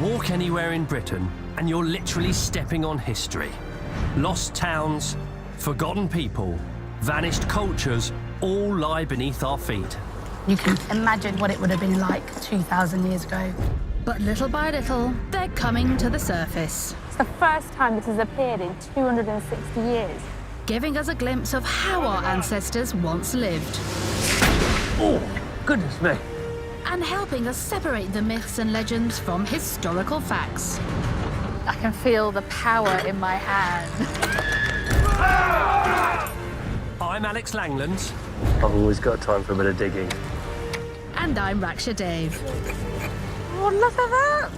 Walk anywhere in Britain and you're literally stepping on history. Lost towns, forgotten people, vanished cultures all lie beneath our feet. You can imagine what it would have been like 2,000 years ago. But little by little, they're coming to the surface. It's the first time this has appeared in 260 years. Giving us a glimpse of how our ancestors once lived. Oh, goodness me. And helping us separate the myths and legends from historical facts. I can feel the power in my hand. I'm Alex Langland. I've always got time for a bit of digging. And I'm Raksha Dave. Oh, look at that!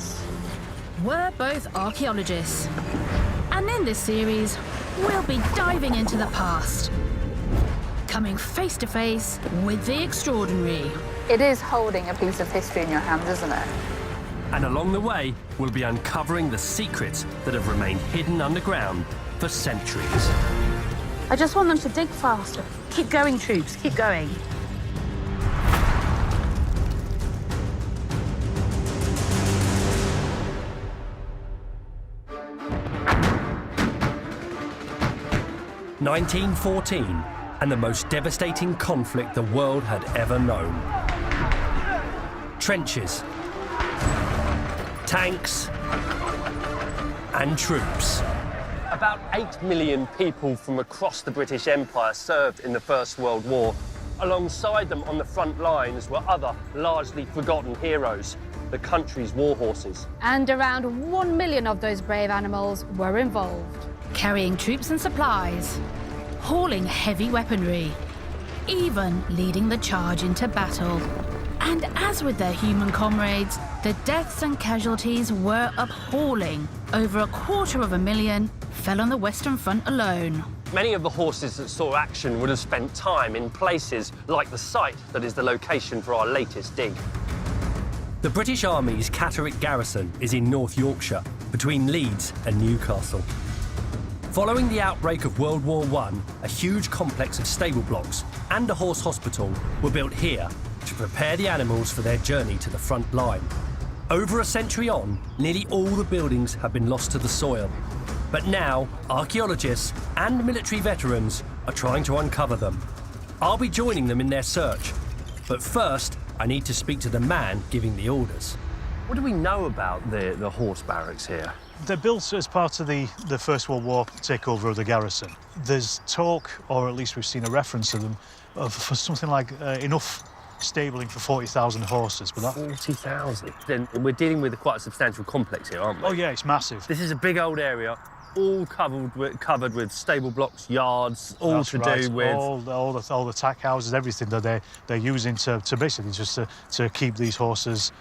We're both archaeologists. And in this series, we'll be diving into the past. Coming face to face with the extraordinary. It is holding a piece of history in your hands, isn't it? And along the way, we'll be uncovering the secrets that have remained hidden underground for centuries. I just want them to dig faster. Keep going, troops, keep going. (1914) and the most devastating conflict the world had ever known. Trenches, tanks, and troops. About 8 million people from across the British Empire served in the First World War. Alongside them on the front lines were other largely forgotten heroes, the country's war horses. And around 1 million of those brave animals were involved. Carrying troops and supplies, hauling heavy weaponry, even leading the charge into battle. And as with their human comrades, the deaths and casualties were appalling. Over 250,000 fell on the Western Front alone. Many of the horses that saw action would have spent time in places like the site that is the location for our latest dig. The British Army's Catterick garrison is in North Yorkshire, between Leeds and Newcastle. Following the outbreak of World War I, a huge complex of stable blocks and a horse hospital were built here to prepare the animals for their journey to the front line. Over a century on, nearly all the buildings have been lost to the soil. But now, archaeologists and military veterans are trying to uncover them. I'll be joining them in their search. But first, I need to speak to the man giving the orders. What do we know about the horse barracks here? They're built as part of the First World War takeover of the garrison. There's talk, or at least we've seen a reference to them, for something like enough stabling for 40,000 horses. But that... 40,000? Then we're dealing with quite a substantial complex here, aren't we? Oh, yeah, it's massive. This is a big old area, all covered with stable blocks, yards, all That's to right. do with... All the tack houses, everything that they're using to basically just to keep these horses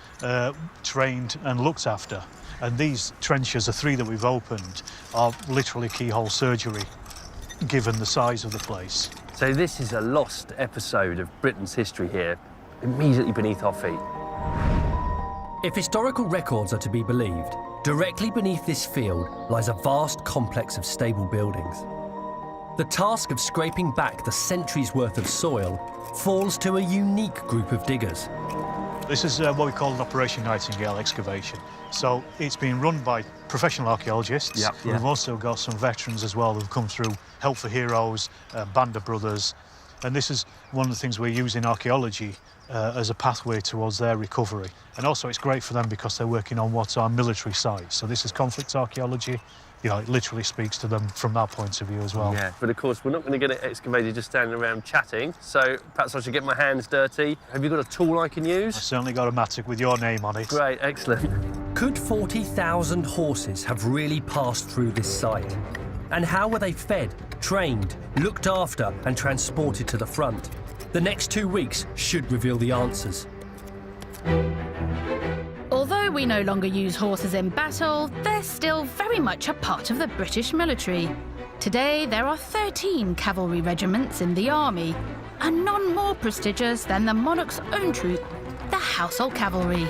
trained and looked after. And these trenches, the 3 that we've opened, are literally keyhole surgery, given the size of the place. So this is a lost episode of Britain's history here, immediately beneath our feet. If historical records are to be believed, directly beneath this field lies a vast complex of stable buildings. The task of scraping back the centuries' worth of soil falls to a unique group of diggers. This is what we call an Operation Nightingale excavation. So it's been run by professional archaeologists. Yep. Yeah. We've also got some veterans as well who've come through, Help for Heroes, Band of Brothers. And this is one of the things we use in archaeology as a pathway towards their recovery. And also it's great for them because they're working on what are military sites. So this is conflict archaeology. You know, it literally speaks to them from that point of view as well. Yeah, but of course, we're not going to get it excavated just standing around chatting, so perhaps I should get my hands dirty. Have you got a tool I can use? I've certainly got a mattock with your name on it. Great, excellent. Could 40,000 horses have really passed through this site? And how were they fed, trained, looked after and transported to the front? The next 2 weeks should reveal the answers. Although we no longer use horses in battle, they're still very much a part of the British military. Today, there are 13 cavalry regiments in the army, and none more prestigious than the monarch's own troop, the Household Cavalry.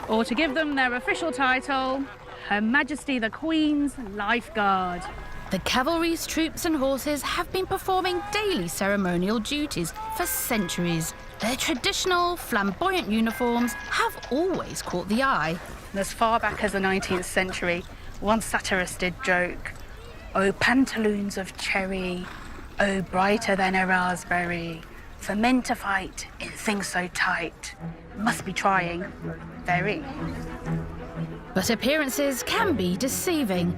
Or to give them their official title, Her Majesty the Queen's Life Guard. The cavalry's troops and horses have been performing daily ceremonial duties for centuries. Their traditional, flamboyant uniforms have always caught the eye. As far back as the 19th century, one satirist did joke, "Oh, pantaloons of cherry, oh, brighter than a raspberry, for men to fight in things so tight must be trying, very." But appearances can be deceiving.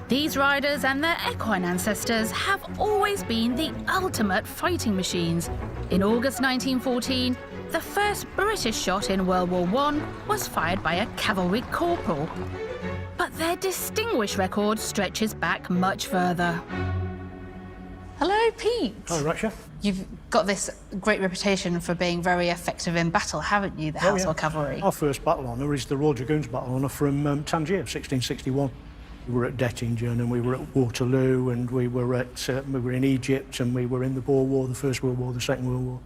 These riders and their equine ancestors have always been the ultimate fighting machines. In August 1914, the first British shot in World War I was fired by a cavalry corporal. But their distinguished record stretches back much further. Hello, Pete. Hi, Raksha. You've got this great reputation for being very effective in battle, haven't you, the Household Cavalry? Our first battle honour is the Royal Dragoons battle honour from Tangier, 1661. We were at Dettingen and we were at Waterloo and we were in Egypt and we were in the Boer War, the First World War, the Second World War.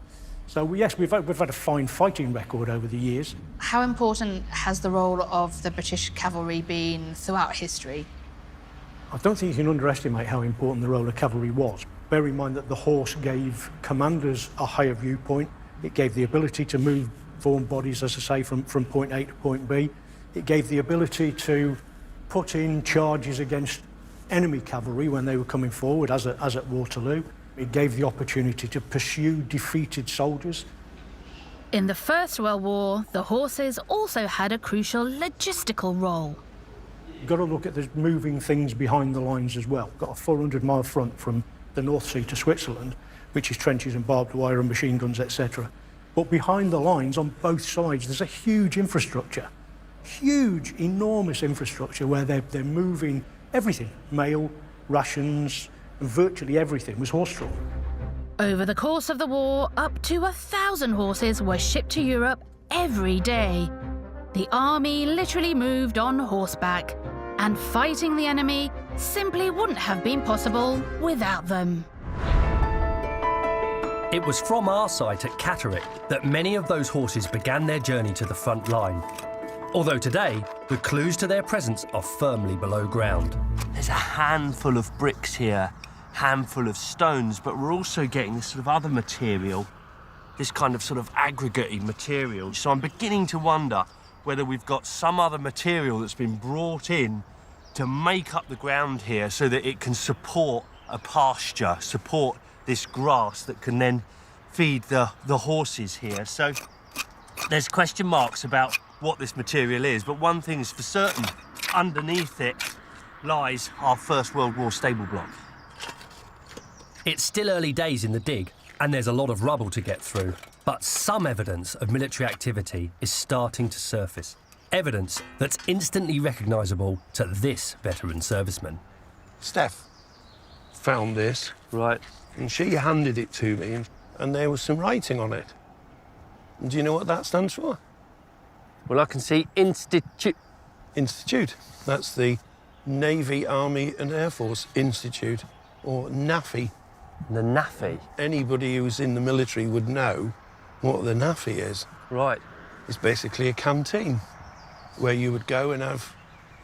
So yes, we've had a fine fighting record over the years. How important has the role of the British cavalry been throughout history? I don't think you can underestimate how important the role of cavalry was. Bear in mind that the horse gave commanders a higher viewpoint. It gave the ability to move formed bodies, as I say, from point A to point B. It gave the ability to put in charges against enemy cavalry when they were coming forward, as at Waterloo. It gave the opportunity to pursue defeated soldiers. In the First World War, the horses also had a crucial logistical role. You've got to look at the moving things behind the lines as well. Got a 400-mile front from the North Sea to Switzerland, which is trenches and barbed wire and machine guns, etc. But behind the lines, on both sides, there's a huge infrastructure. Huge, enormous infrastructure where they're moving everything. Mail, rations, and virtually everything was horse-drawn. Over the course of the war, up to 1,000 horses were shipped to Europe every day. The army literally moved on horseback, and fighting the enemy simply wouldn't have been possible without them. It was from our site at Catterick that many of those horses began their journey to the front line. Although today, the clues to their presence are firmly below ground. There's a handful of bricks here, handful of stones, but we're also getting this sort of other material, this kind of sort of aggregate-y material. So I'm beginning to wonder whether we've got some other material that's been brought in to make up the ground here so that it can support a pasture, support this grass that can then feed the horses here. So there's question marks about what this material is, but one thing is for certain, underneath it lies our First World War stable block. It's still early days in the dig, and there's a lot of rubble to get through, but some evidence of military activity is starting to surface. Evidence that's instantly recognisable to this veteran serviceman. Steph found this, Right. and she handed it to me, and there was some writing on it. And do you know what that stands for? Well, I can see Institute. Institute. That's the Navy, Army and Air Force Institute, or NAFI. The NAFI. Anybody who's in the military would know what the NAFI is. Right. It's basically a canteen where you would go and have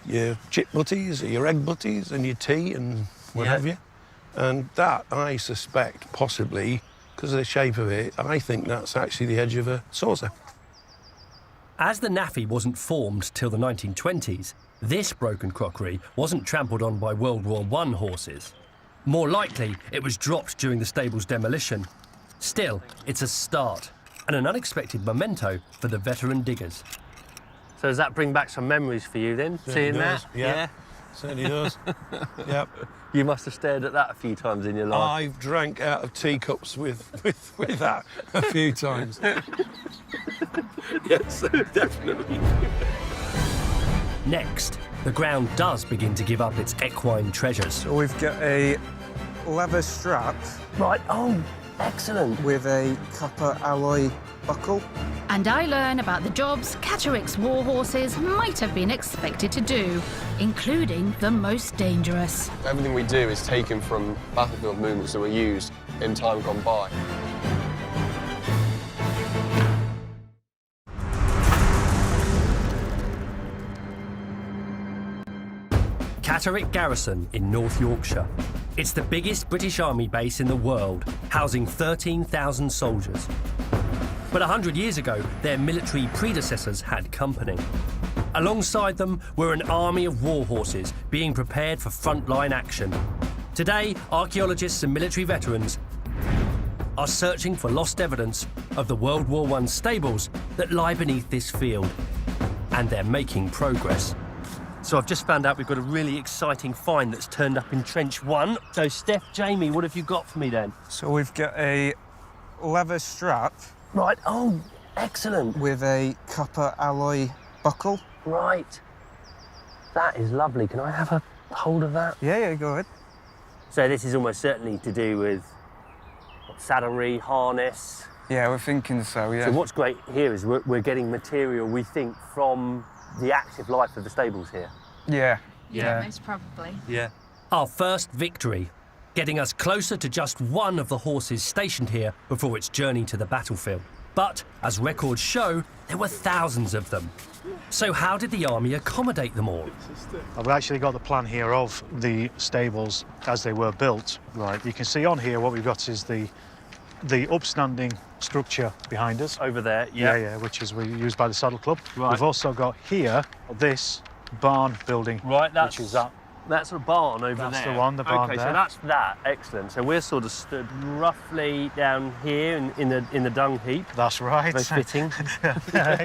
your chip butties or your egg butties and your tea and what Yeah. have you. And that, I suspect, possibly, because of the shape of it, I think that's actually the edge of a saucer. As the NAFI wasn't formed till the 1920s, this broken crockery wasn't trampled on by World War I horses. More likely, it was dropped during the stable's demolition. Still, it's a start, and an unexpected memento for the veteran diggers. So does that bring back some memories for you then, seeing does, that? yeah. Certainly does. Yep. You must have stared at that a few times in your life. I've drank out of teacups with that a few times. Yes, definitely. Next, the ground does begin to give up its equine treasures. So we've got a leather strap Right, oh, excellent. with a copper alloy buckle. And I learn about the jobs Catterick's war horses might have been expected to do, including the most dangerous. Everything we do is taken from battlefield movements that were used in time gone by. Catterick Garrison in North Yorkshire. It's the biggest British Army base in the world, housing 13,000 soldiers. But 100 years ago, their military predecessors had company. Alongside them were an army of war horses being prepared for frontline action. Today, archaeologists and military veterans are searching for lost evidence of the World War I stables that lie beneath this field. And they're making progress. So I've just found out we've got a really exciting find that's turned up in Trench 1. So Steph, Jamie, what have you got for me then? So we've got a leather strap. Right, oh, excellent. With a copper alloy buckle. Right. That is lovely. Can I have a hold of that? Yeah, go ahead. So this is almost certainly to do with saddlery, harness. Yeah, we're thinking so, yeah. So what's great here is we're getting material, we think, from the active life of the stables here. Yeah. Most probably. Yeah. Our first victory, getting us closer to just one of the horses stationed here before its journey to the battlefield. But, as records show, there were thousands of them. So how did the army accommodate them all? I've actually got the plan here of the stables as they were built. Right. You can see on here what we've got is the upstanding structure behind us. Over there, Yeah, which is used by the Saddle Club. Right. We've also got here this barn building. Right, which is that. That's a barn over there. That's the one, the barn okay, there. so that's that. Excellent. So we're sort of stood roughly down here in the dung heap. That's right. Very fitting.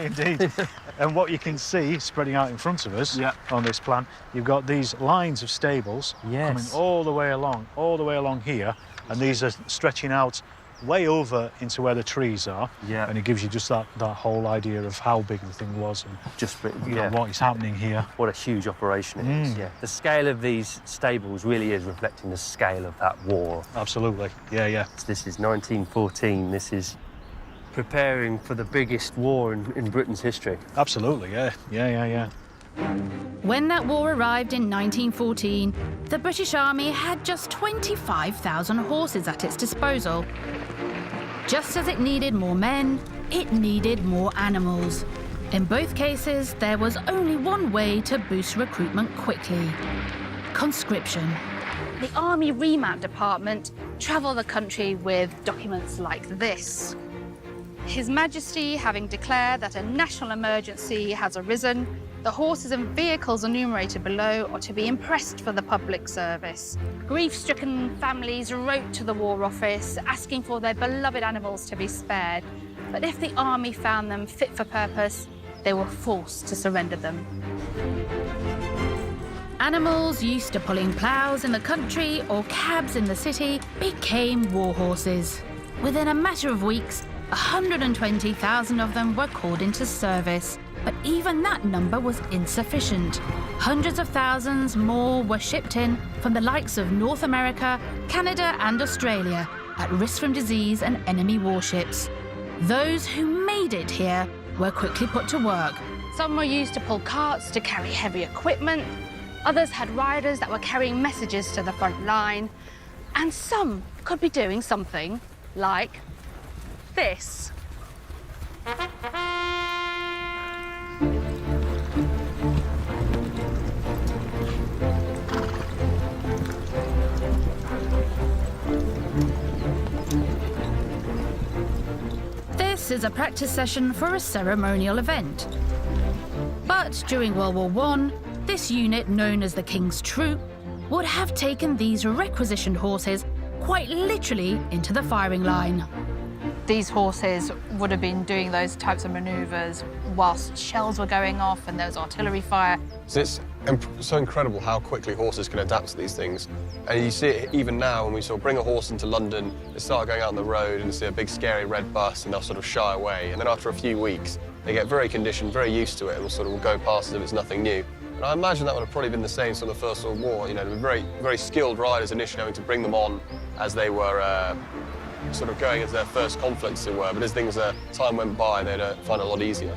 Indeed. And what you can see spreading out in front of us on this plan, you've got these lines of stables coming all the way along here, and these are stretching out way over into where the trees are. Yeah. And it gives you just that whole idea of how big the thing was and just what is happening here. What a huge operation it is. Yeah. The scale of these stables really is reflecting the scale of that war. Absolutely. Yeah. This is 1914. This is preparing for the biggest war in Britain's history. Absolutely. Yeah. When that war arrived in 1914, the British Army had just 25,000 horses at its disposal. Just as it needed more men, it needed more animals. In both cases, there was only one way to boost recruitment quickly: conscription. The Army Remount Department travel the country with documents like this. His Majesty having declared that a national emergency has arisen, the horses and vehicles enumerated below are to be impressed for the public service. Grief-stricken families wrote to the War Office asking for their beloved animals to be spared, but if the army found them fit for purpose, they were forced to surrender them. Animals used to pulling ploughs in the country or cabs in the city became war horses. Within a matter of weeks, 120,000 of them were called into service, but even that number was insufficient. Hundreds of thousands more were shipped in from the likes of North America, Canada and Australia, at risk from disease and enemy warships. Those who made it here were quickly put to work. Some were used to pull carts to carry heavy equipment, others had riders that were carrying messages to the front line, and some could be doing something like this. This is a practice session for a ceremonial event. But during World War I, this unit, known as the King's Troop, would have taken these requisitioned horses quite literally into the firing line. These horses would have been doing those types of manoeuvres whilst shells were going off and there was artillery fire. So it's so incredible how quickly horses can adapt to these things. And you see it even now when we sort of bring a horse into London, they start going out on the road and see a big scary red bus and they'll sort of shy away. And then after a few weeks, they get very conditioned, very used to it, and will go past as if it's nothing new. And I imagine that would have probably been the same sort of First World War. You know, there were very, very skilled riders initially having to bring them on as they were sort of going into their first conflicts, as it were. But as time went by, they'd find it a lot easier.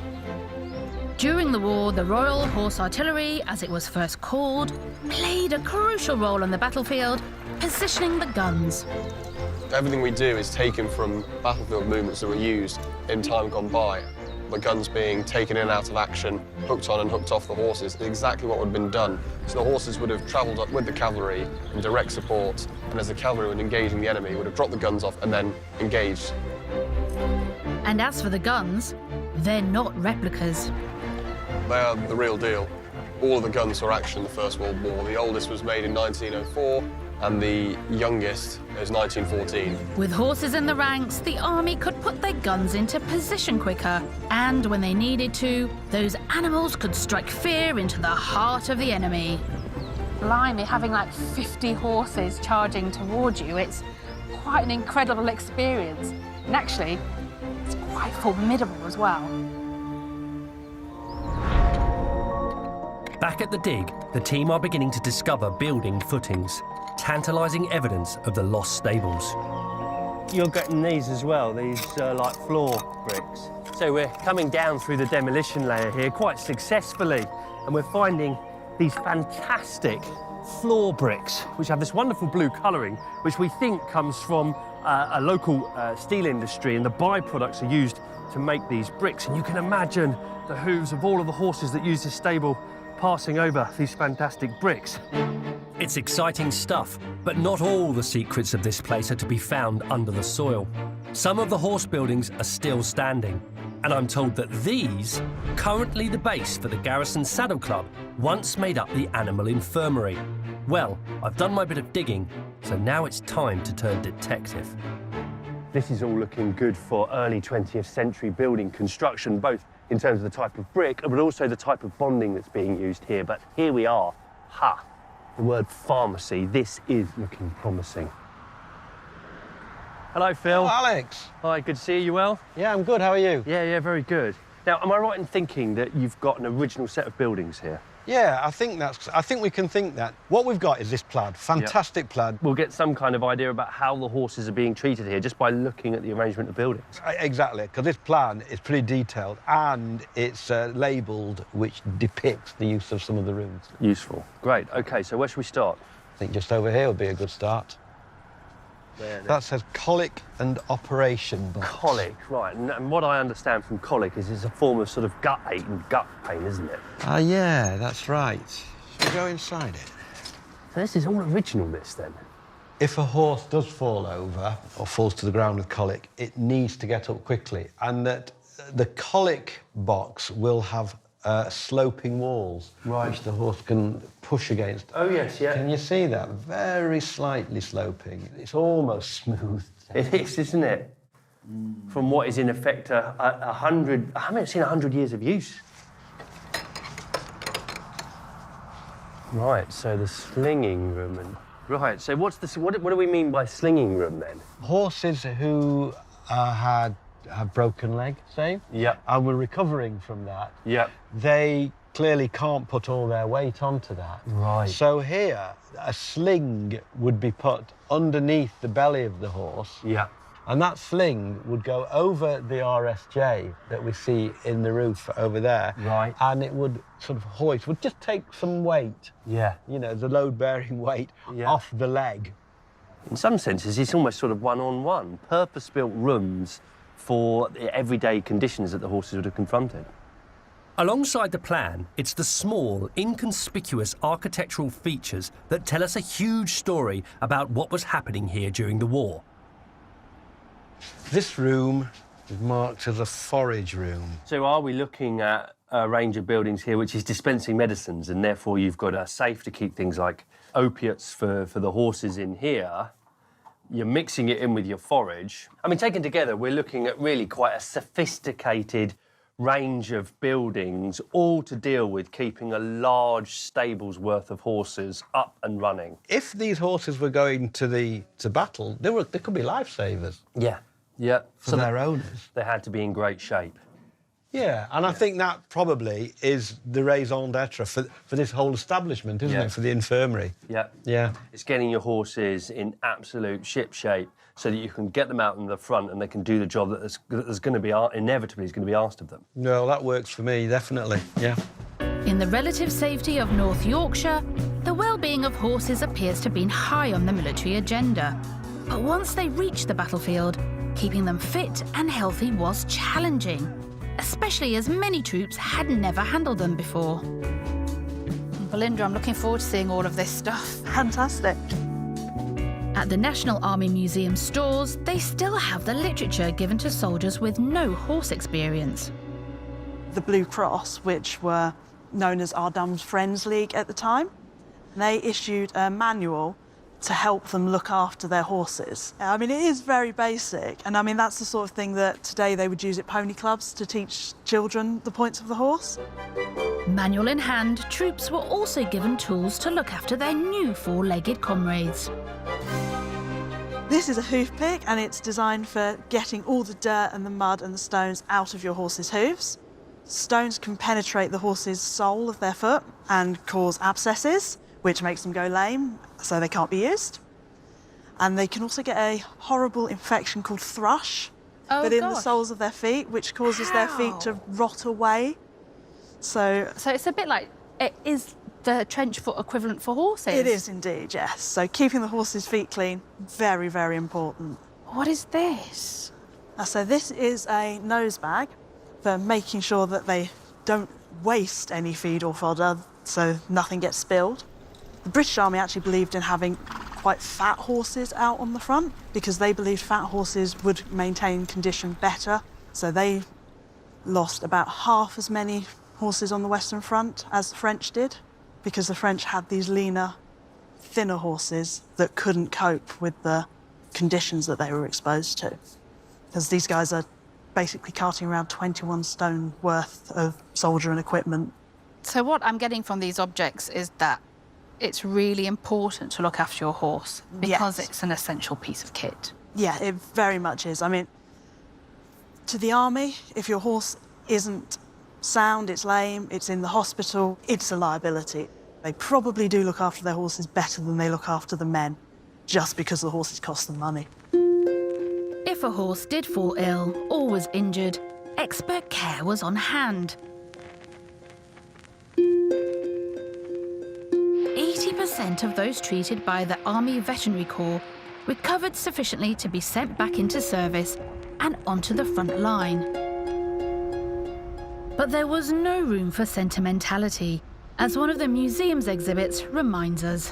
During the war, the Royal Horse Artillery, as it was first called, played a crucial role on the battlefield, positioning the guns. Everything we do is taken from battlefield movements that were used in time gone by. the guns being taken in and out of action, hooked on and hooked off the horses, is exactly what would have been done. So the horses would have travelled up with the cavalry in direct support, and as the cavalry were engaging the enemy, would have dropped the guns off and then engaged. And as for the guns, they're not replicas. They are the real deal. All of the guns saw action in the First World War. The oldest was made in 1904, and the youngest is 1914. With horses in the ranks, the army could put their guns into position quicker. And when they needed to, those animals could strike fear into the heart of the enemy. Blimey, having like 50 horses charging towards you, it's quite an incredible experience. And actually, it's quite formidable as well. Back at the dig, the team are beginning to discover building footings, tantalising evidence of the lost stables. You're getting these as well, these like floor bricks. So we're coming down through the demolition layer here quite successfully, and we're finding these fantastic floor bricks, which have this wonderful blue colouring, which we think comes from a local steel industry, and the byproducts are used to make these bricks. And you can imagine the hooves of all of the horses that use this stable passing over these fantastic bricks. It's exciting stuff, but not all the secrets of this place are to be found under the soil. Some of the horse buildings are still standing, and I'm told that these, currently the base for the Garrison Saddle Club, once made up the animal infirmary. Well, I've done my bit of digging, so now it's time to turn detective. This is all looking good for early 20th century building construction, both in terms of the type of brick, but also the type of bonding that's being used here. But here we are. Ha! The word pharmacy. This is looking promising. Hello, Phil. Oh, Alex. Hi, good to see you. You well? Yeah, I'm good. How are you? Yeah, very good. Now, am I right in thinking that you've got an original set of buildings here? Yeah, I think we can think that. What we've got is this plaid, fantastic plaid. We'll get some kind of idea about how the horses are being treated here just by looking at the arrangement of buildings. Exactly, because this plan is pretty detailed and it's labelled, which depicts the use of some of the rooms. Useful. Great. OK, so where should we start? I think just over here would be a good start. There. That says colic and operation box. Colic, right. And what I understand from colic is it's a form of sort of gut ache and gut pain, isn't it? Yeah, that's right. Shall we go inside it? So this is all original, this, then? If a horse does fall over or falls to the ground with colic, it needs to get up quickly. And that the colic box will have sloping walls, which the horse can push against. Oh, yes, yeah. Can you see that? Very slightly sloping. It's almost smooth. It is, isn't it? From what is in effect a 100... I haven't seen 100 years of use. Right, so the slinging room and... Right, so what do we mean by slinging room, then? Horses who had a broken leg, say, and were recovering from that, they clearly can't put all their weight onto that. Right. So here, a sling would be put underneath the belly of the horse. Yeah. And that sling would go over the RSJ that we see in the roof over there. Right. And it would sort of hoist, would just take some weight. Yeah. You know, the load-bearing weight off the leg. In some senses, it's almost sort of one-on-one, purpose-built rooms for the everyday conditions that the horses would have confronted. Alongside the plan, it's the small, inconspicuous architectural features that tell us a huge story about what was happening here during the war. This room is marked as a forage room. So are we looking at a range of buildings here which is dispensing medicines, and therefore you've got a safe to keep things like opiates for the horses in here? You're mixing it in with your forage. I mean, taken together, we're looking at really quite a sophisticated range of buildings, all to deal with keeping a large stable's worth of horses up and running. If these horses were going to battle, they could be lifesavers. Yeah. For their owners. They had to be in great shape. Yeah, and I think that probably is the raison d'etre for this whole establishment, isn't it, for the infirmary? Yeah. It's getting your horses in absolute ship shape so that you can get them out in the front and they can do the job that is going to be inevitably is going to be asked of them. No, that works for me, definitely, yeah. In the relative safety of North Yorkshire, the well-being of horses appears to have been high on the military agenda. But once they reached the battlefield, keeping them fit and healthy was challenging. especially as many troops had never handled them before. Belinda, I'm looking forward to seeing all of this stuff. Fantastic. At the National Army Museum stores, they still have the literature given to soldiers with no horse experience. The Blue Cross, which were known as Our Dumb Friends League at the time, they issued a manual to help them look after their horses. I mean, it is very basic, and I mean, that's the sort of thing that today they would use at pony clubs to teach children the points of the horse. Manual in hand, troops were also given tools to look after their new four-legged comrades. This is a hoof pick, and it's designed for getting all the dirt and the mud and the stones out of your horse's hooves. Stones can penetrate the horse's sole of their foot and cause abscesses, which makes them go lame, so they can't be used. And they can also get a horrible infection called thrush, but in the soles of their feet, which causes their feet to rot away. So it's a bit like, it is the trench foot equivalent for horses? It is indeed, yes. So keeping the horse's feet clean, very, very important. What is this? So this is a nose bag for making sure that they don't waste any feed or fodder, so nothing gets spilled. The British Army actually believed in having quite fat horses out on the front because they believed fat horses would maintain condition better. So they lost about half as many horses on the Western Front as the French did, because the French had these leaner, thinner horses that couldn't cope with the conditions that they were exposed to. Because these guys are basically carting around 21 stone worth of soldier and equipment. So what I'm getting from these objects is that it's really important to look after your horse because it's an essential piece of kit. Yeah, it very much is. I mean, to the army, if your horse isn't sound, it's lame, it's in the hospital, it's a liability. They probably do look after their horses better than they look after the men, just because the horses cost them money. If a horse did fall ill or was injured, expert care was on hand. 80% of those treated by the Army Veterinary Corps recovered sufficiently to be sent back into service and onto the front line. But there was no room for sentimentality, as one of the museum's exhibits reminds us.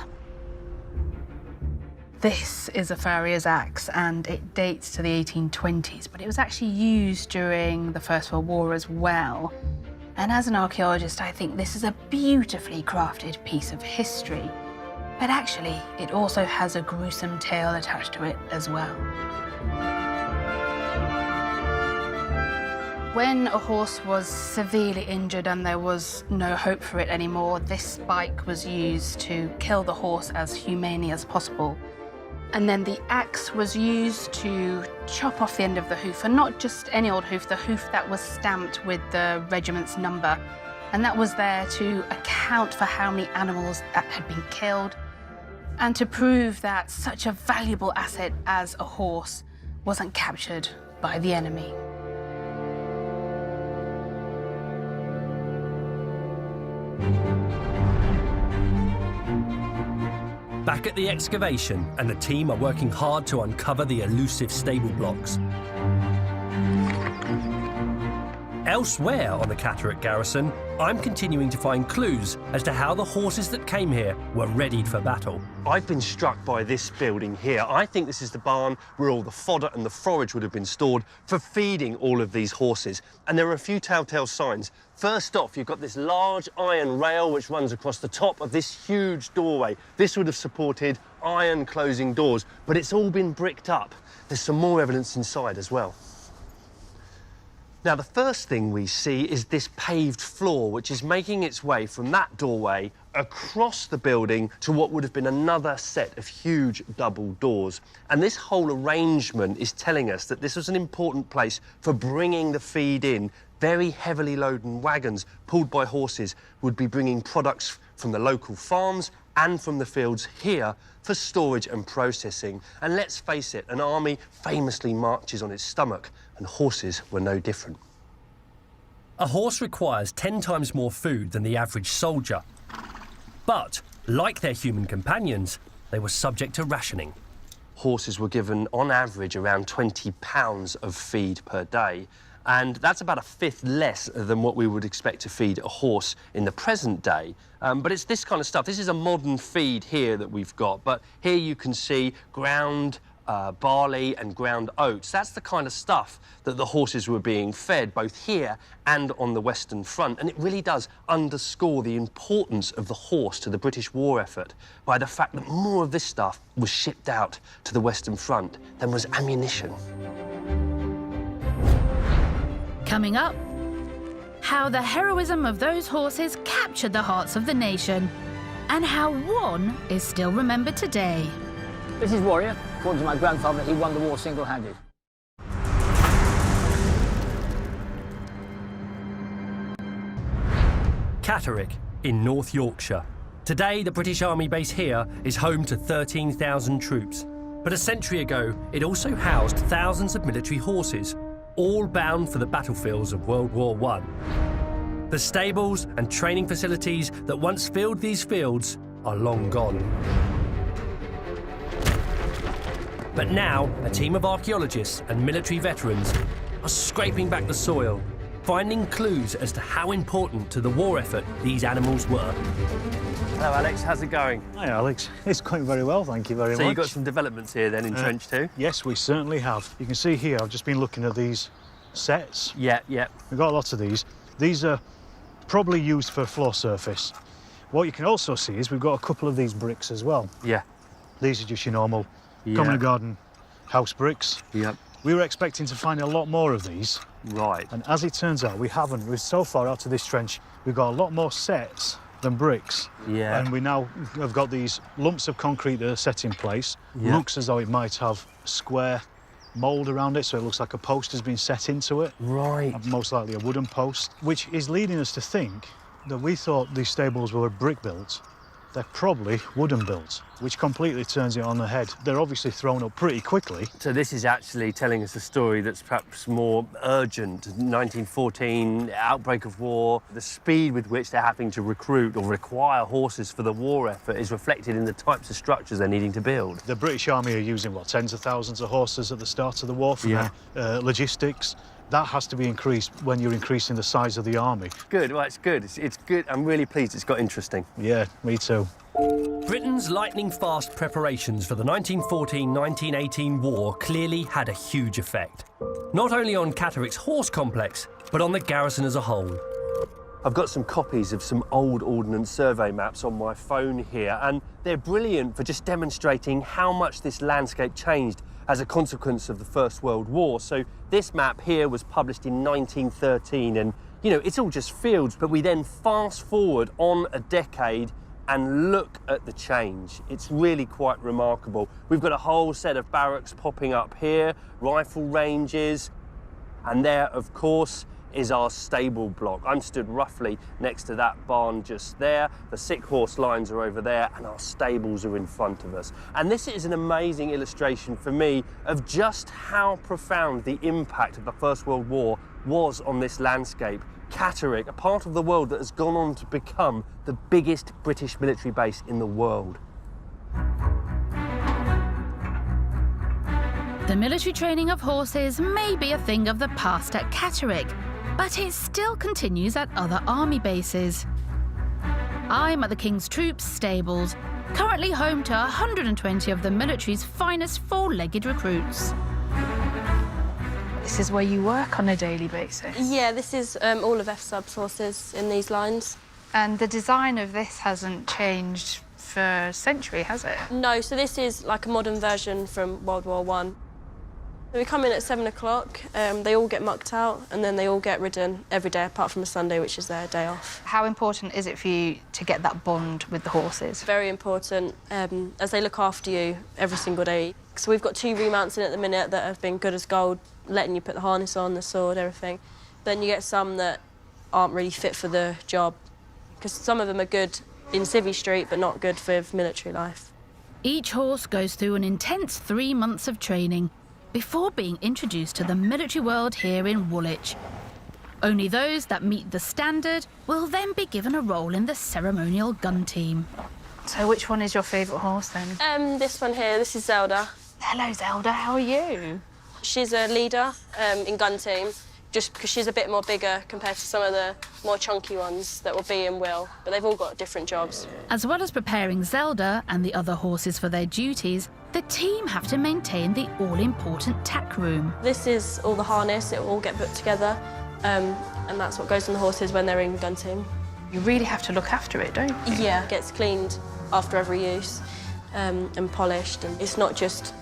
This is a farrier's axe, and it dates to the 1820s, but it was actually used during the First World War as well. And as an archaeologist, I think this is a beautifully crafted piece of history. But actually, it also has a gruesome tale attached to it as well. When a horse was severely injured and there was no hope for it anymore, this spike was used to kill the horse as humanely as possible. And then the axe was used to chop off the end of the hoof, and not just any old hoof, the hoof that was stamped with the regiment's number. And that was there to account for how many animals that had been killed, and to prove that such a valuable asset as a horse wasn't captured by the enemy. Back at the excavation, and the team are working hard to uncover the elusive stable blocks. Elsewhere on the Catterick garrison, I'm continuing to find clues as to how the horses that came here were readied for battle. I've been struck by this building here. I think this is the barn where all the fodder and the forage would have been stored for feeding all of these horses. And there are a few telltale signs. First off, you've got this large iron rail which runs across the top of this huge doorway. This would have supported iron closing doors, but it's all been bricked up. There's some more evidence inside as well. Now, the first thing we see is this paved floor, which is making its way from that doorway across the building to what would have been another set of huge double doors. And this whole arrangement is telling us that this was an important place for bringing the feed in. Very heavily laden wagons pulled by horses would be bringing products from the local farms and from the fields here for storage and processing. And let's face it, an army famously marches on its stomach, and horses were no different. A horse requires 10 times more food than the average soldier. But, like their human companions, they were subject to rationing. Horses were given, on average, around 20 pounds of feed per day, and that's about a fifth less than what we would expect to feed a horse in the present day. But it's this kind of stuff. This is a modern feed here that we've got, but here you can see ground barley and ground oats. That's the kind of stuff that the horses were being fed, both here and on the Western Front. And it really does underscore the importance of the horse to the British war effort by the fact that more of this stuff was shipped out to the Western Front than was ammunition. Coming up, how the heroism of those horses captured the hearts of the nation, and how one is still remembered today. This is Warrior. According to my grandfather, he won the war single-handed. Catterick in North Yorkshire. Today, the British Army base here is home to 13,000 troops. But a century ago, it also housed thousands of military horses, all bound for the battlefields of World War I. The stables and training facilities that once filled these fields are long gone. But now, a team of archaeologists and military veterans are scraping back the soil, finding clues as to how important to the war effort these animals were. Hello, Alex. How's it going? Hi, Alex. It's going very well, thank you very much. So you've got some developments here then in Trench 2? Yes, we certainly have. You can see here, I've just been looking at these sets. Yeah, yeah. We've got lots of these. These are probably used for floor surface. What you can also see is we've got a couple of these bricks as well. Yeah. These are just your normal common garden house bricks. Yep. We were expecting to find a lot more of these. Right. And as it turns out, we haven't. We're so far out to this trench, we've got a lot more sets than bricks. Yeah. And we now have got these lumps of concrete that are set in place. Yeah. Looks as though it might have a square mould around it, so it looks like a post has been set into it. Right. Most likely a wooden post, which is leading us to think that we thought these stables were brick built. They're probably wooden built, which completely turns it on the head. They're obviously thrown up pretty quickly. So this is actually telling us a story that's perhaps more urgent. 1914, outbreak of war, the speed with which they're having to recruit or require horses for the war effort is reflected in the types of structures they're needing to build. The British Army are using, what, tens of thousands of horses at the start of the war for their logistics. That has to be increased when you're increasing the size of the army. Good, well, it's good. It's good. I'm really pleased it's got interesting. Yeah, me too. Britain's lightning-fast preparations for the 1914-1918 war clearly had a huge effect. Not only on Catterick's horse complex, but on the garrison as a whole. I've got some copies of some old Ordnance Survey maps on my phone here, and they're brilliant for just demonstrating how much this landscape changed as a consequence of the First World War. So this map here was published in 1913, and, you know, it's all just fields, but we then fast forward on a decade and look at the change. It's really quite remarkable. We've got a whole set of barracks popping up here, rifle ranges, and there, of course, is our stable block. I'm stood roughly next to that barn just there. The sick horse lines are over there and our stables are in front of us. And this is an amazing illustration for me of just how profound the impact of the First World War was on this landscape. Catterick, a part of the world that has gone on to become the biggest British military base in the world. The military training of horses may be a thing of the past at Catterick, but it still continues at other army bases. I'm at the King's Troops stables, currently home to 120 of the military's finest four-legged recruits. This is where you work on a daily basis? Yeah, this is all of F-Sub's horses in these lines. And the design of this hasn't changed for a century, has it? No, so this is like a modern version from World War I. We come in at 7 o'clock, they all get mucked out, and then they all get ridden every day apart from a Sunday, which is their day off. How important is it for you to get that bond with the horses? Very important, as they look after you every single day. So we've got 2 remounts in at the minute that have been good as gold, letting you put the harness on, the sword, everything. Then you get some that aren't really fit for the job, because some of them are good in civvy street, but not good for military life. Each horse goes through an intense 3 months of training before being introduced to the military world here in Woolwich. Only those that meet the standard will then be given a role in the ceremonial gun team. So which one is your favourite horse, then? This one here, this is Zelda. Hello, Zelda, how are you? She's a leader in gun team. just because she's a bit more bigger compared to some of the more chunky ones that will be and will, but they've all got different jobs. As well as preparing Zelda and the other horses for their duties, the team have to maintain the all-important tack room. This is all the harness, it will all get put together, and that's what goes on the horses when they're in gunting. You really have to look after it, don't you? Yeah, it gets cleaned after every use and polished, and it's not just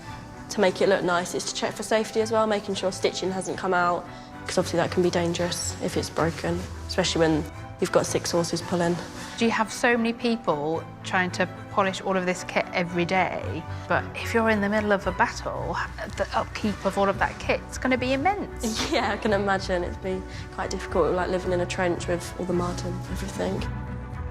to make it look nice, it's to check for safety as well, making sure stitching hasn't come out, because obviously that can be dangerous if it's broken, especially when you've got 6 horses pulling. Do you have so many people trying to polish all of this kit every day? But if you're in the middle of a battle, the upkeep of all of that kit is going to be immense. Yeah, I can imagine it'd be quite difficult, like living in a trench with all the mud and everything.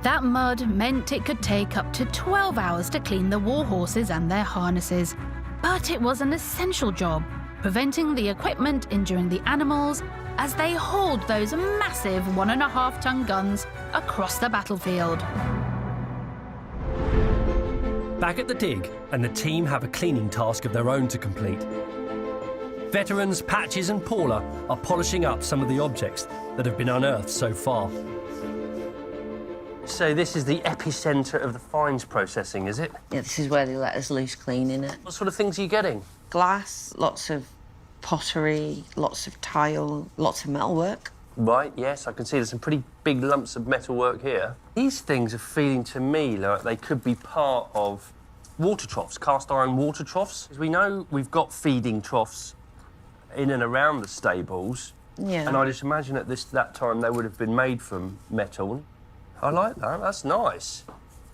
That mud meant it could take up to 12 hours to clean the war horses and their harnesses. But it was an essential job, preventing the equipment injuring the animals as they hauled those massive 1.5-ton guns across the battlefield. Back at the dig, and the team have a cleaning task of their own to complete. Veterans Patches and Paula are polishing up some of the objects that have been unearthed so far. So this is the epicentre of the fines processing, is it? Yeah, this is where they let us loose cleaning it. What sort of things are you getting? Glass, lots of pottery, lots of tile, lots of metalwork. Right, yes, I can see there's some pretty big lumps of metalwork here. These things are feeling to me like they could be part of water troughs, cast iron water troughs. As we know, we've got feeding troughs in and around the stables. Yeah. And I just imagine at that time they would have been made from metal. I like that, that's nice.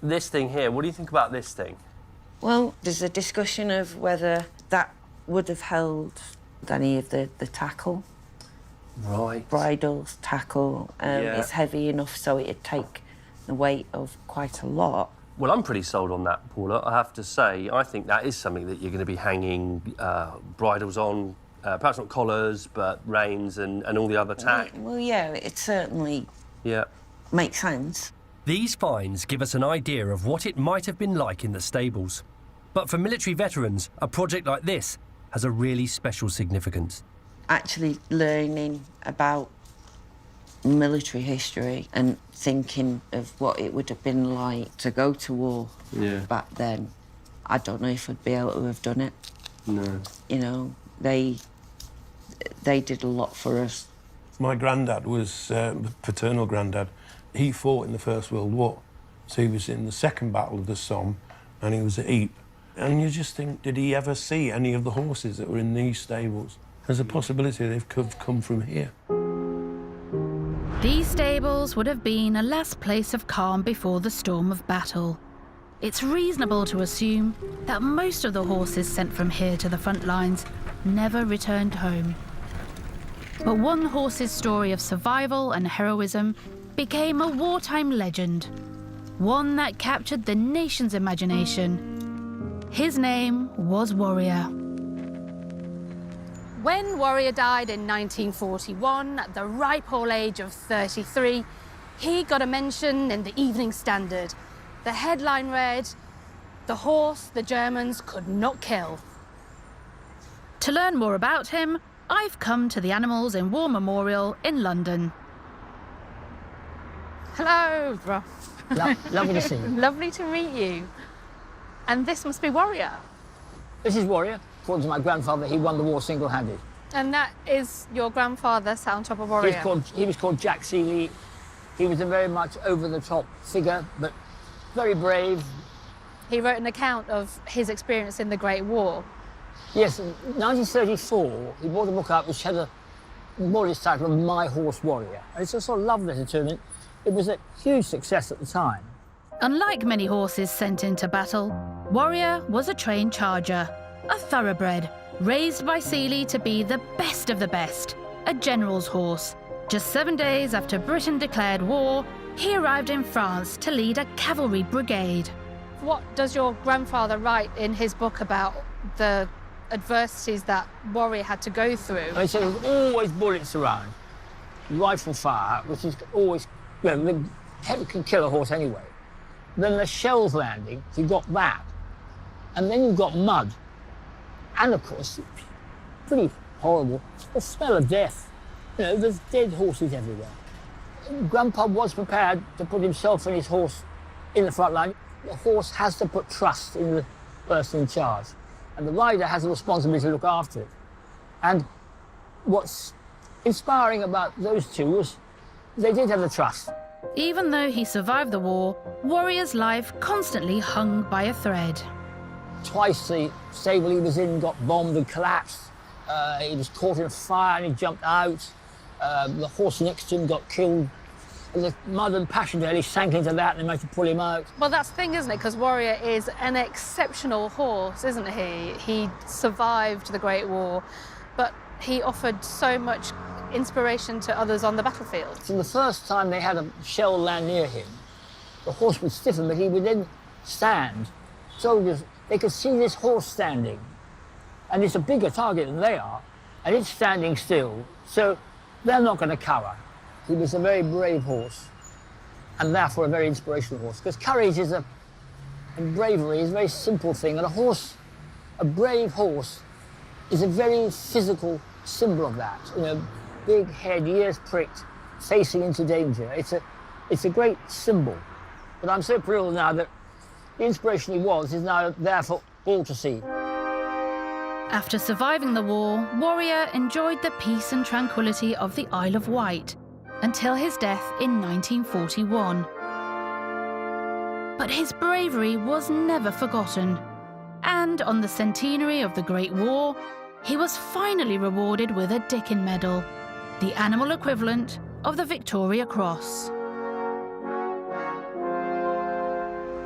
This thing here, what do you think about this thing? Well, there's a discussion of whether that would have held any of the tackle. Right. Bridles, tackle. Yeah. It's heavy enough so it'd take the weight of quite a lot. Well, I'm pretty sold on that, Paula, I have to say. I think that is something that you're going to be hanging bridles on, perhaps not collars, but reins and all the other tack. Well, yeah, it certainly makes sense. These finds give us an idea of what it might have been like in the stables. But for military veterans, a project like this has a really special significance. Actually learning about military history and thinking of what it would have been like to go to war back then, I don't know if I'd be able to have done it. No. You know, they did a lot for us. My granddad was, paternal granddad, he fought in the First World War. So he was in the Second Battle of the Somme and he was at Ypres. And you just think, did he ever see any of the horses that were in these stables? There's a possibility they've come from here. These stables would have been a last place of calm before the storm of battle. It's reasonable to assume that most of the horses sent from here to the front lines never returned home. But one horse's story of survival and heroism became a wartime legend, one that captured the nation's imagination. His name was Warrior. When Warrior died in 1941, at the ripe old age of 33, he got a mention in the Evening Standard. The headline read, "The horse the Germans could not kill." To learn more about him, I've come to the Animals in War Memorial in London. Hello, Ross. Lovely to see you. Lovely to meet you. And this must be Warrior. This is Warrior. According to my grandfather, he won the war single-handed. And that is your grandfather sat on top of Warrior? He was called Jack Seeley. He was a very much over-the-top figure, but very brave. He wrote an account of his experience in the Great War. Yes, in 1934, he brought a book out which had a modest title of My Horse Warrior. And it's a sort of love letter to him. It was a huge success at the time. Unlike many horses sent into battle, Warrior was a trained charger, a thoroughbred, raised by Seeley to be the best of the best, a general's horse. Just 7 days after Britain declared war, he arrived in France to lead a cavalry brigade. What does your grandfather write in his book about the adversities that Warrior had to go through? They said there was always bullets around, rifle fire, which is always, you know, it can kill a horse anyway. Then the shells landing, you got that. And then you've got mud. And of course, pretty horrible, the smell of death. You know, there's dead horses everywhere. Grandpa was prepared to put himself and his horse in the front line. The horse has to put trust in the person in charge, and the rider has a responsibility to look after it. And what's inspiring about those two was they did have the trust. Even though he survived the war, Warrior's life constantly hung by a thread. Twice the stable he was in got bombed and collapsed. He was caught in a fire and he jumped out. The horse next to him got killed. And the mud and passion he sank into that and they managed to pull him out. Well, that's the thing, isn't it? Because Warrior is an exceptional horse, isn't he? He survived the Great War, but he offered so much inspiration to others on the battlefield. So the first time they had a shell land near him, the horse would stiffen, but he would then stand. Soldiers, they could see this horse standing, and it's a bigger target than they are, and it's standing still, so they're not going to cover. He was a very brave horse, and therefore a very inspirational horse, because courage is and bravery is a very simple thing, and a brave horse, is a very physical symbol of that. You know, big head, ears pricked, facing into danger. It's a great symbol. But I'm so thrilled now that the inspiration he was is now there for all to see. After surviving the war, Warrior enjoyed the peace and tranquility of the Isle of Wight until his death in 1941. But his bravery was never forgotten, and on the centenary of the Great War, he was finally rewarded with a Dickin Medal, the animal equivalent of the Victoria Cross.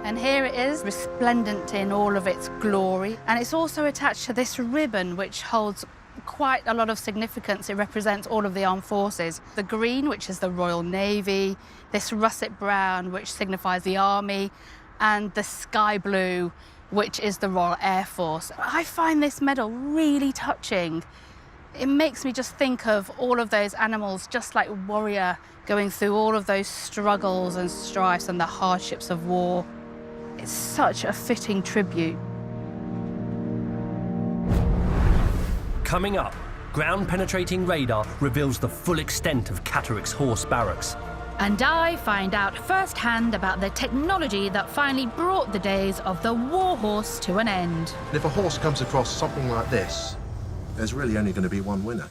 And here it is, resplendent in all of its glory. And it's also attached to this ribbon, which holds quite a lot of significance. It represents all of the armed forces. The green, which is the Royal Navy, this russet brown, which signifies the Army, and the sky blue, which is the Royal Air Force. I find this medal really touching. It makes me just think of all of those animals, just like Warrior, going through all of those struggles and strifes and the hardships of war. It's such a fitting tribute. Coming up, ground-penetrating radar reveals the full extent of Catterick's horse barracks. And I find out firsthand about the technology that finally brought the days of the war horse to an end. If a horse comes across something like this, there's really only going to be one winner.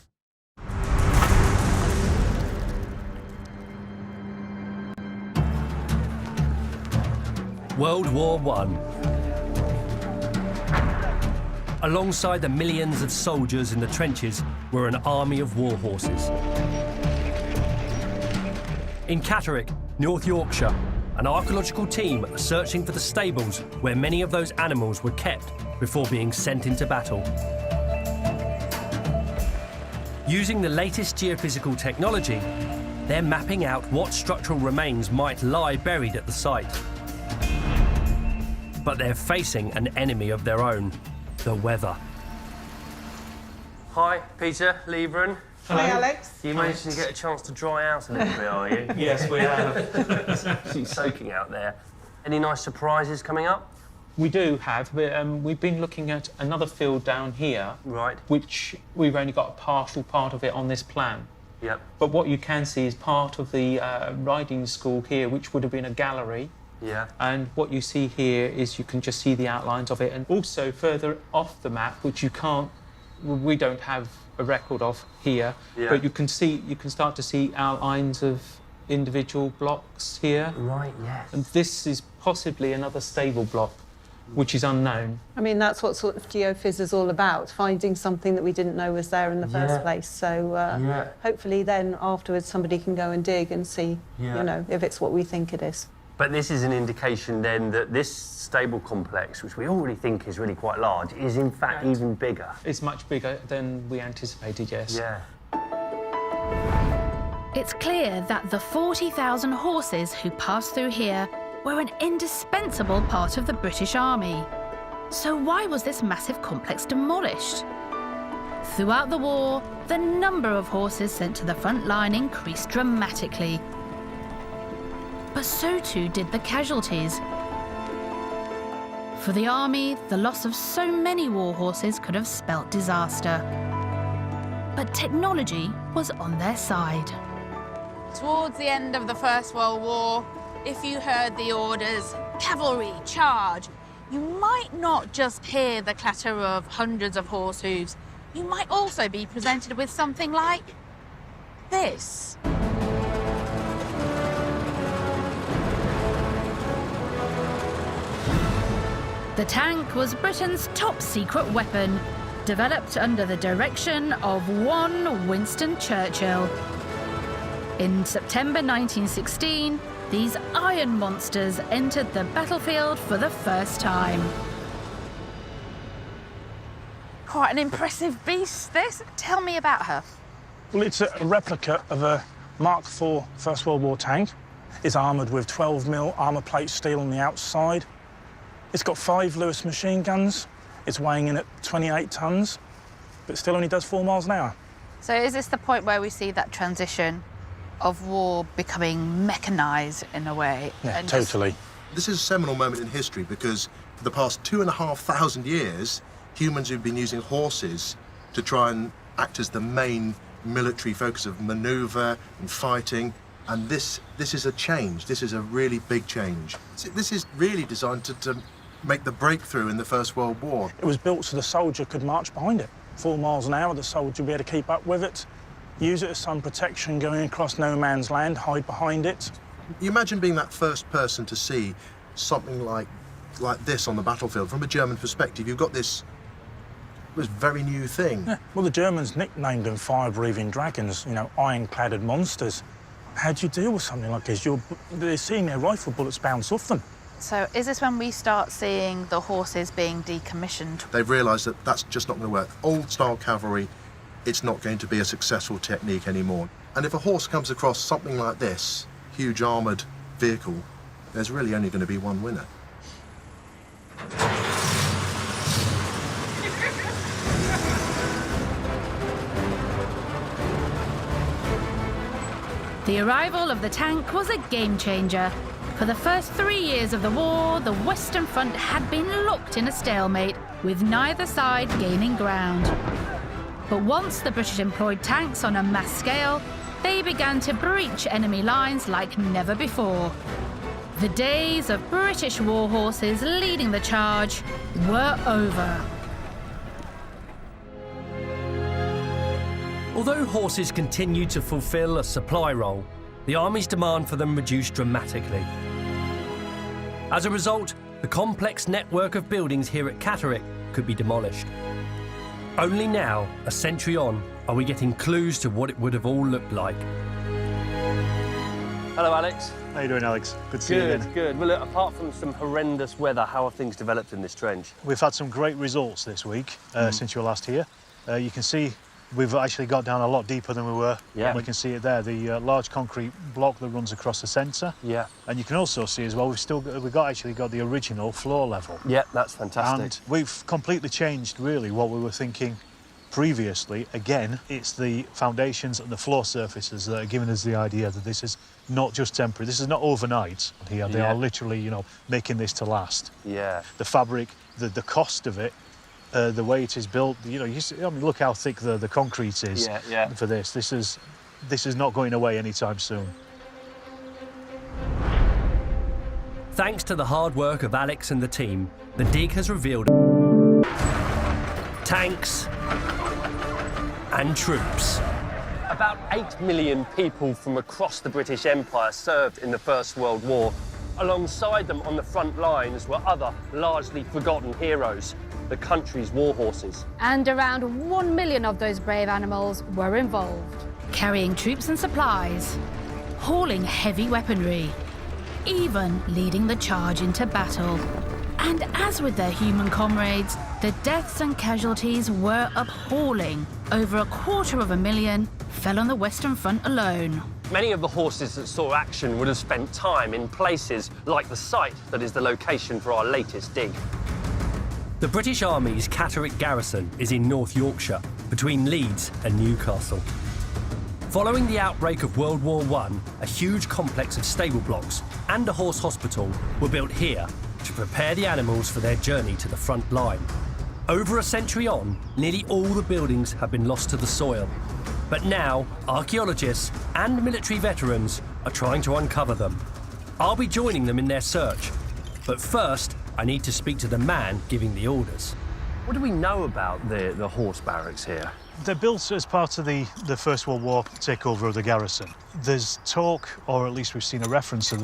World War I. Alongside the millions of soldiers in the trenches were an army of war horses. In Catterick, North Yorkshire, an archaeological team are searching for the stables where many of those animals were kept before being sent into battle. Using the latest geophysical technology, they're mapping out what structural remains might lie buried at the site. But they're facing an enemy of their own, the weather. Hi, Peter, Liebren. Hi, Alex. You managed to get a chance to dry out a little bit, are you? Yes, we have. It's actually soaking out there. Any nice surprises coming up? We do have. We've been looking at another field down here, right, which we've only got a partial part of it on this plan. Yep. But what you can see is part of the riding school here, which would have been a gallery. Yeah. And what you see here is you can just see the outlines of it. And also further off the map, which we don't have a record of here, yeah, but you can start to see outlines of individual blocks here. Right, yes. And this is possibly another stable block, which is unknown. I mean, that's what sort of geophys is all about, finding something that we didn't know was there in the first place. So hopefully then afterwards somebody can go and dig and see, you know, if it's what we think it is. But this is an indication then that this stable complex, which we already think is really quite large, is in fact even bigger. It's much bigger than we anticipated, yes. Yeah. It's clear that the 40,000 horses who passed through here were an indispensable part of the British Army. So why was this massive complex demolished? Throughout the war, the number of horses sent to the front line increased dramatically. But so too did the casualties. For the army, the loss of so many war horses could have spelt disaster. But technology was on their side. Towards the end of the First World War, if you heard the orders, cavalry, charge, you might not just hear the clatter of hundreds of horse hooves. You might also be presented with something like this. The tank was Britain's top secret weapon, developed under the direction of one Winston Churchill. In September 1916, these iron monsters entered the battlefield for the first time. Quite an impressive beast, this. Tell me about her. Well, it's a replica of a Mark IV First World War tank. It's armoured with 12mm armour plate steel on the outside. It's got 5 Lewis machine guns. It's weighing in at 28 tonnes, but still only does 4 miles an hour. So is this the point where we see that transition of war becoming mechanised in a way? Yeah, totally. This is a seminal moment in history because for the past 2,500 years, humans have been using horses to try and act as the main military focus of manoeuvre and fighting. And this is a change. This is a really big change. This is really designed to make the breakthrough in the First World War. It was built so the soldier could march behind it. 4 miles an hour, the soldier would be able to keep up with it, use it as some protection going across no man's land, hide behind it. You imagine being that first person to see something like this on the battlefield. From a German perspective, you've got this very new thing. Yeah. Well, the Germans nicknamed them fire-breathing dragons, you know, iron-cladded monsters. How do you deal with something like this? They're seeing their rifle bullets bounce off them. So is this when we start seeing the horses being decommissioned? They've realised that that's just not going to work. Old-style cavalry, it's not going to be a successful technique anymore. And if a horse comes across something like this, huge armoured vehicle, there's really only going to be one winner. The arrival of the tank was a game changer. For the first 3 years of the war, the Western Front had been locked in a stalemate, with neither side gaining ground. But once the British employed tanks on a mass scale, they began to breach enemy lines like never before. The days of British war horses leading the charge were over. Although horses continued to fulfil a supply role, the army's demand for them reduced dramatically. As a result, the complex network of buildings here at Catterick could be demolished. Only now, a century on, are we getting clues to what it would have all looked like. Hello, Alex. How you doing, Alex? Good to see you again. Good. Well, look, apart from some horrendous weather, how have things developed in this trench? We've had some great results this week since you were last here. You can see we've actually got down a lot deeper than we were. Yeah. We can see it there, the large concrete block that runs across the centre. Yeah. And you can also see as well, we've actually got the original floor level. Yeah, that's fantastic. And we've completely changed really what we were thinking previously. Again, it's the foundations and the floor surfaces that are giving us the idea that this is not just temporary. This is not overnight here. They are literally, you know, making this to last. Yeah. The fabric, the cost of it, the way it is built, you know, I mean, look how thick the concrete is for this. This is not going away anytime soon. Thanks to the hard work of Alex and the team, the dig has revealed tanks and troops. About 8 million people from across the British Empire served in the First World War. Alongside them on the front lines were other largely forgotten heroes, the country's war horses. And around 1 million of those brave animals were involved. Carrying troops and supplies, hauling heavy weaponry, even leading the charge into battle. And as with their human comrades, the deaths and casualties were appalling. Over 250,000 fell on the Western Front alone. Many of the horses that saw action would have spent time in places like the site that is the location for our latest dig. The British Army's Catterick garrison is in North Yorkshire, between Leeds and Newcastle. Following the outbreak of World War I, a huge complex of stable blocks and a horse hospital were built here to prepare the animals for their journey to the front line. Over a century on, nearly all the buildings have been lost to the soil. But now, archaeologists and military veterans are trying to uncover them. I'll be joining them in their search. But first, I need to speak to the man giving the orders. What do we know about the horse barracks here? They're built as part of the First World War takeover of the garrison. There's talk, or at least we've seen a reference of